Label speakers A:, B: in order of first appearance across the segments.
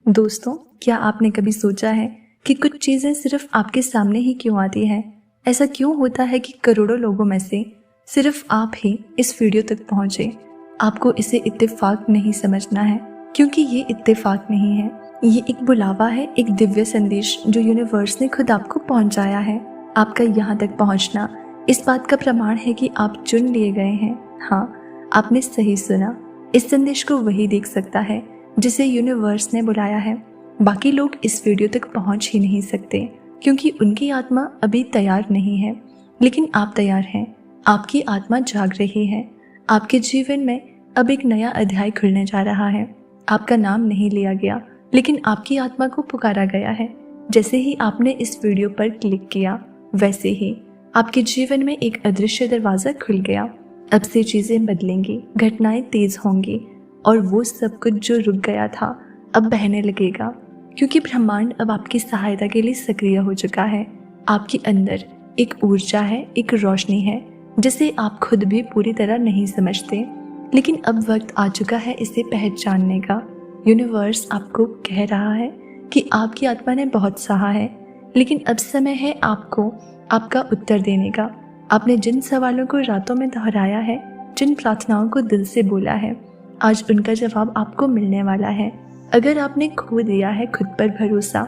A: दोस्तों, क्या आपने कभी सोचा है कि कुछ चीज़ें सिर्फ आपके सामने ही क्यों आती हैं? ऐसा क्यों होता है कि करोड़ों लोगों में से सिर्फ आप ही इस वीडियो तक पहुंचे? आपको इसे इत्तेफाक नहीं समझना है, क्योंकि ये इत्तेफाक नहीं है। ये एक बुलावा है, एक दिव्य संदेश जो यूनिवर्स ने खुद आपको पहुंचाया है। आपका यहाँ तक पहुंचना इस बात का प्रमाण है कि आप चुन लिए गए हैं। हाँ, आपने सही सुना। इस संदेश को वही देख सकता है जिसे यूनिवर्स ने बुलाया है। बाकी लोग इस वीडियो तक पहुंच ही नहीं सकते, क्योंकि उनकी आत्मा अभी तैयार नहीं है। लेकिन आप तैयार हैं। आपकी आत्मा जाग रही है। आपके जीवन में अब एक नया अध्याय खुलने जा रहा है। आपका नाम नहीं लिया गया, लेकिन आपकी आत्मा को पुकारा गया है। जैसे ही आपने इस वीडियो पर क्लिक किया, वैसे ही आपके जीवन में एक अदृश्य दरवाज़ा खुल गया। अब से चीज़ें बदलेंगी, घटनाएं तेज होंगी, और वो सब कुछ जो रुक गया था अब बहने लगेगा, क्योंकि ब्रह्मांड अब आपकी सहायता के लिए सक्रिय हो चुका है। आपके अंदर एक ऊर्जा है, एक रोशनी है, जिसे आप खुद भी पूरी तरह नहीं समझते, लेकिन अब वक्त आ चुका है इसे पहचानने का। यूनिवर्स आपको कह रहा है कि आपकी आत्मा ने बहुत सहा है, लेकिन अब समय है आपको आपका उत्तर देने का। आपने जिन सवालों को रातों में दोहराया है, जिन प्रार्थनाओं को दिल से बोला है, आज उनका जवाब आपको मिलने वाला है। अगर आपने खो दिया है खुद पर भरोसा,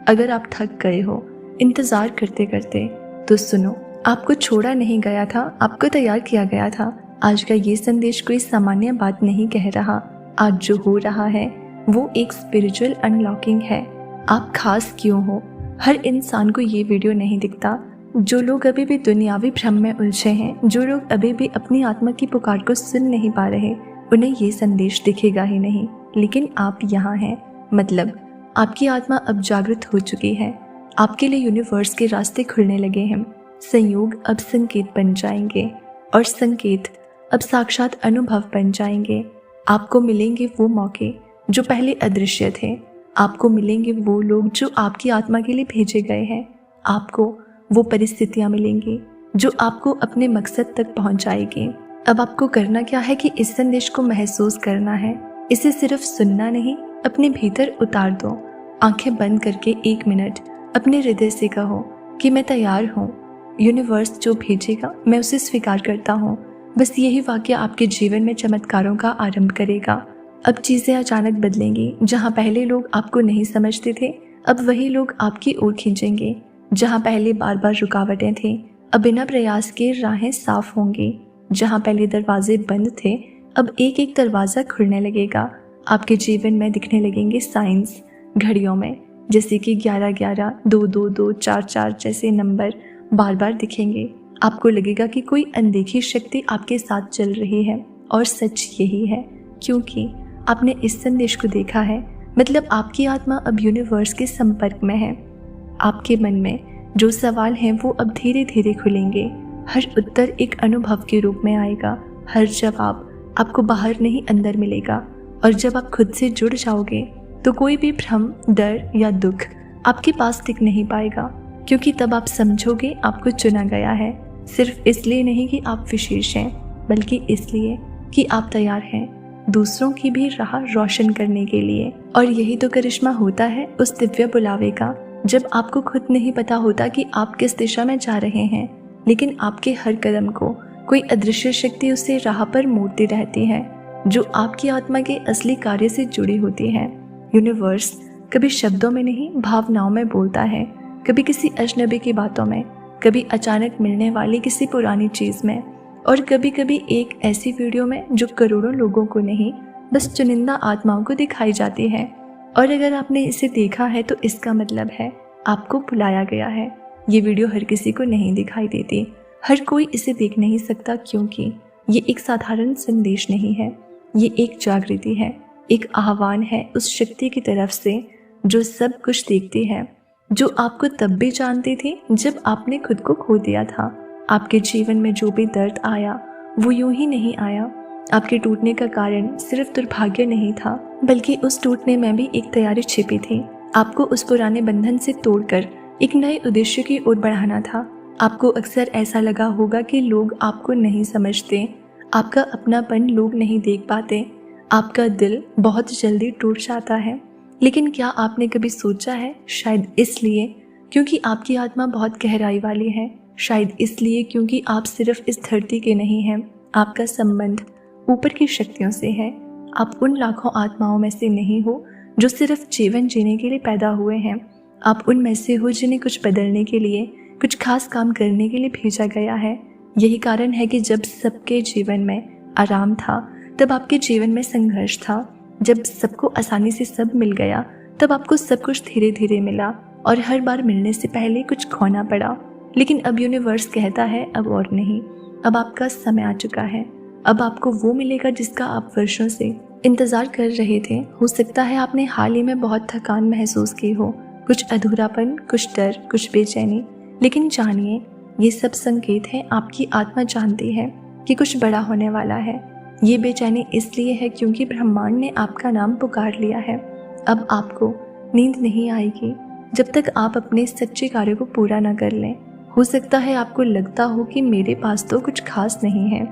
A: अगर आप थक गए हो इंतज़ार करते करते, तो सुनो, आपको छोड़ा नहीं गया था, आपको तैयार किया गया था। आज का ये संदेश कोई सामान्य बात नहीं कह रहा। आज जो हो रहा है वो एक स्पिरिचुअल अनलॉकिंग है। आप खास क्यों हो? हर इंसान को ये वीडियो नहीं दिखता। जो लोग अभी भी दुनियावी भ्रम में उलझे हैं, जो लोग अभी भी अपनी आत्मा की पुकार को सुन नहीं पा रहे, उन्हें ये संदेश दिखेगा ही नहीं। लेकिन आप यहाँ हैं, मतलब आपकी आत्मा अब जागृत हो चुकी है। आपके लिए यूनिवर्स के रास्ते खुलने लगे हैं। संयोग अब संकेत बन जाएंगे, और संकेत अब साक्षात अनुभव बन जाएंगे। आपको मिलेंगे वो मौके जो पहले अदृश्य थे। आपको मिलेंगे वो लोग जो आपकी आत्मा के लिए भेजे गए हैं। आपको वो परिस्थितियाँ मिलेंगी जो आपको अपने मकसद तक पहुँचाएगी। अब आपको करना क्या है कि इस संदेश को महसूस करना है। इसे सिर्फ सुनना नहीं, अपने भीतर उतार दो। आंखें बंद करके 1 मिनट अपने हृदय से कहो कि मैं तैयार हूँ। यूनिवर्स जो भेजेगा मैं उसे स्वीकार करता हूँ। बस यही वाक्य आपके जीवन में चमत्कारों का आरंभ करेगा। अब चीज़ें अचानक बदलेंगी। जहाँ पहले लोग आपको नहीं समझते थे, अब वही लोग आपकी ओर खींचेंगे। जहाँ पहले बार बार रुकावटें थी, अब बिना प्रयास के राहें साफ होंगी। जहाँ पहले दरवाजे बंद थे, अब एक एक दरवाज़ा खुलने लगेगा। आपके जीवन में दिखने लगेंगे साइंस घड़ियों में, जैसे कि 11-11, 2-2-2, 4-4 जैसे नंबर बार बार दिखेंगे। आपको लगेगा कि कोई अनदेखी शक्ति आपके साथ चल रही है, और सच यही है, क्योंकि आपने इस संदेश को देखा है। मतलब आपकी आत्मा अब यूनिवर्स के संपर्क में है। आपके मन में जो सवाल हैं वो अब धीरे धीरे खुलेंगे। हर उत्तर एक अनुभव के रूप में आएगा। हर जवाब आपको बाहर नहीं अंदर मिलेगा। और जब आप खुद से जुड़ जाओगे तो कोई भी भ्रम, डर या दुख आपके पास टिक नहीं पाएगा, क्योंकि तब आप समझोगे आपको चुना गया है। सिर्फ इसलिए नहीं कि आप विशेष हैं, बल्कि इसलिए कि आप तैयार हैं दूसरों की भी राह रोशन करने के लिए। और यही तो करिश्मा होता है उस दिव्य बुलावे का, जब आपको खुद नहीं पता होता कि आप किस दिशा में जा रहे हैं, लेकिन आपके हर कदम को कोई अदृश्य शक्ति उसे राह पर मोड़ती रहती है, जो आपकी आत्मा के असली कार्य से जुड़ी होती है। यूनिवर्स कभी शब्दों में नहीं, भावनाओं में बोलता है। कभी किसी अजनबी की बातों में, कभी अचानक मिलने वाली किसी पुरानी चीज़ में, और कभी कभी एक ऐसी वीडियो में जो करोड़ों लोगों को नहीं, बस चुनिंदा आत्माओं को दिखाई जाती है। और अगर आपने इसे देखा है तो इसका मतलब है आपको बुलाया गया है। ये वीडियो हर किसी को नहीं दिखाई देती, हर कोई इसे देख नहीं सकता, क्योंकि ये एक साधारण संदेश नहीं है। ये एक जागृति है, एक आह्वान है उस शक्ति की तरफ से जो सब कुछ देखती है, जो आपको तब भी जानती थी जब आपने खुद को खो दिया था। आपके जीवन में जो भी दर्द आया वो यूं ही नहीं आया। आपके टूटने का कारण सिर्फ दुर्भाग्य नहीं था, बल्कि उस टूटने में भी एक तैयारी छिपी थी। आपको उस पुराने बंधन से तोड़कर एक नए उद्देश्य की ओर बढ़ाना था। आपको अक्सर ऐसा लगा होगा कि लोग आपको नहीं समझते, आपका अपनापन लोग नहीं देख पाते, आपका दिल बहुत जल्दी टूट जाता है। लेकिन क्या आपने कभी सोचा है, शायद इसलिए क्योंकि आपकी आत्मा बहुत गहराई वाली है, शायद इसलिए क्योंकि आप सिर्फ इस धरती के नहीं हैं, आपका संबंध ऊपर की शक्तियों से है। आप उन लाखों आत्माओं में से नहीं हो जो सिर्फ जीवन जीने के लिए पैदा हुए हैं। आप उनमें से हो जिन्हें कुछ बदलने के लिए, कुछ खास काम करने के लिए भेजा गया है। यही कारण है कि जब सबके जीवन में आराम था, तब आपके जीवन में संघर्ष था। जब सबको आसानी से सब मिल गया, तब आपको सब कुछ धीरे धीरे मिला और हर बार मिलने से पहले कुछ खोना पड़ा। लेकिन अब यूनिवर्स कहता है अब और नहीं, अब आपका समय आ चुका है। अब आपको वो मिलेगा जिसका आप वर्षों से इंतजार कर रहे थे। हो सकता है आपने हाल ही में बहुत थकान महसूस की हो, कुछ अधूरापन, कुछ डर, कुछ बेचैनी। लेकिन जानिए, ये सब संकेत है, आपकी आत्मा जानती है कि कुछ बड़ा होने वाला है। ये बेचैनी इसलिए है क्योंकि ब्रह्मांड ने आपका नाम पुकार लिया है। अब आपको नींद नहीं आएगी जब तक आप अपने सच्चे कार्य को पूरा न कर लें। हो सकता है आपको लगता हो कि मेरे पास तो कुछ खास नहीं है,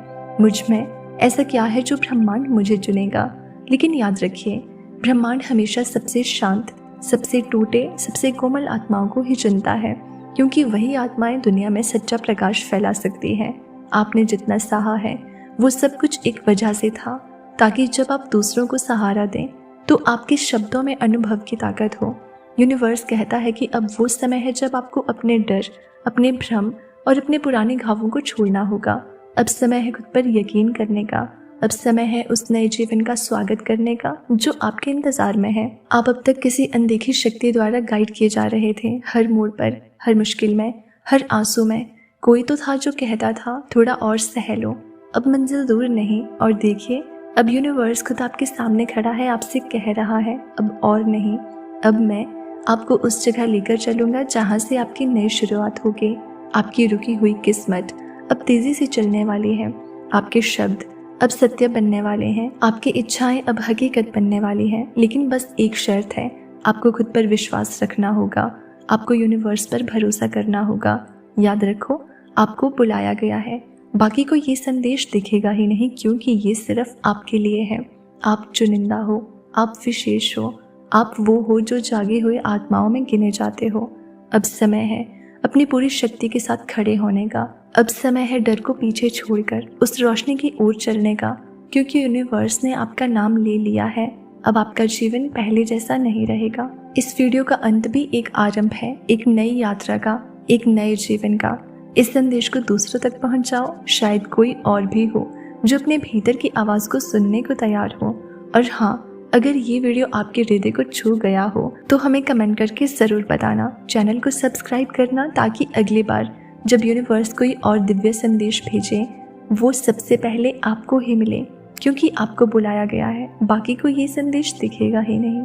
A: मुझ में ऐसा क्या है जो ब्रह्मांड मुझे चुनेगा। लेकिन याद रखिए, ब्रह्मांड हमेशा सबसे शांत, सबसे टूटे, सबसे कोमल आत्माओं को ही चुनता है, क्योंकि वही आत्माएं दुनिया में सच्चा प्रकाश फैला सकती हैं। आपने जितना सहा है वो सब कुछ एक वजह से था, ताकि जब आप दूसरों को सहारा दें तो आपके शब्दों में अनुभव की ताकत हो। यूनिवर्स कहता है कि अब वो समय है जब आपको अपने डर, अपने भ्रम और अपने पुराने घावों को छोड़ना होगा। अब समय है खुद पर यकीन करने का। अब समय है उस नए जीवन का स्वागत करने का जो आपके इंतजार में है। आप अब तक किसी अनदेखी शक्ति द्वारा गाइड किए जा रहे थे। हर मोड़ पर, हर मुश्किल में, हर आंसू में कोई तो था जो कहता था थोड़ा और सह लो, अब मंजिल दूर नहीं। और देखिए, अब यूनिवर्स खुद आपके सामने खड़ा है, आपसे कह रहा है अब और नहीं। अब मैं आपको उस जगह लेकर चलूंगा जहाँ से आपकी नई शुरुआत होगी। आपकी रुकी हुई किस्मत अब तेजी से चलने वाली है। आपके शब्द अब सत्य बनने वाले हैं। आपकी इच्छाएं अब हकीकत बनने वाली हैं। लेकिन बस एक शर्त है, आपको खुद पर विश्वास रखना होगा। आपको यूनिवर्स पर भरोसा करना होगा। याद रखो, आपको बुलाया गया है। बाकी को ये संदेश दिखेगा ही नहीं, क्योंकि ये सिर्फ आपके लिए है। आप चुनिंदा हो, आप विशेष हो, आप वो हो जो जागे हुए आत्माओं में गिने जाते हो। अब समय है अपनी पूरी शक्ति के साथ खड़े होने का। अब समय है डर को पीछे छोड़कर उस रोशनी की ओर चलने का, क्योंकि यूनिवर्स ने आपका नाम ले लिया है। अब आपका जीवन पहले जैसा नहीं रहेगा। इस वीडियो का अंत भी एक आरंभ है, एक नई यात्रा का, एक नए जीवन का। इस संदेश को दूसरों तक पहुंचाओ। शायद कोई और भी हो जो अपने भीतर की आवाज को सुनने को तैयार हो। और हाँ, अगर ये वीडियो आपके हृदय को छू गया हो तो हमें कमेंट करके जरूर बताना। चैनल को सब्सक्राइब करना, ताकि अगली बार जब यूनिवर्स कोई और दिव्य संदेश भेजे वो सबसे पहले आपको ही मिले, क्योंकि आपको बुलाया गया है। बाकी को ये संदेश दिखेगा ही नहीं।